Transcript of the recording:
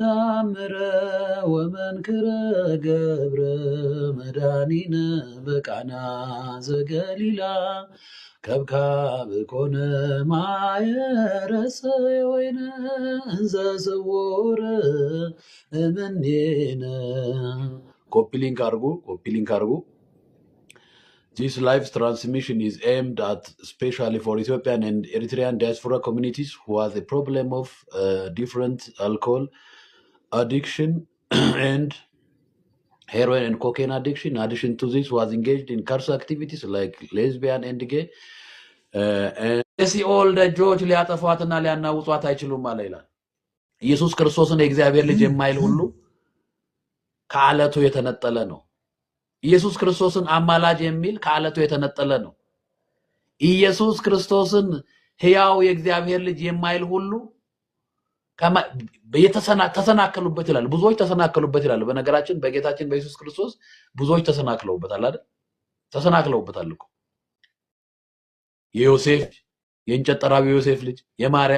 ታምረ ወመንክረ ገብረ መድኃኒነ በቃና ዘገሊላ ከብካብ ኮነ ማየረሰ ወይነ እንዘ ስውር እምኔነ ኮፒ ሊንክ አድርጉ። This live transmission is aimed at especially for Ethiopian and Eritrean diaspora communities who have a problem of different alcohol addiction and heroin and cocaine addiction. In addition to this, was engaged in curse activities like lesbian and gay. ሲኦል ደጆች ሊያጠፏትና ሊያናውጧት አይችሉም አለ ይላል። ኢየሱስ ክርስቶስን የእግዚአብሔር ልጅ የማይል ሁሉ ከዓለቱ የተነጠለ ነው። ኢየሱስ ክርስቶስን አማላጅ የሚል ከዓለቱ የተነጠለ ነው። ኢየሱስ ክርስቶስን ሕያው የእግዚአብሔር ልጅ የማይል ሁሉ ተሰናከሉበት ይላል። ብዙዎች ተሰናከሉበት ይላል። በነገራችን በጌታችን በኢየሱስ ክርስቶስ ብዙዎች ተሰናክለውበታል አይደል? ተሰናክለውበታል እኮ የዮሴፍ የእንጨት ጠራቢው ዮሴፍ ልጅ የማርያም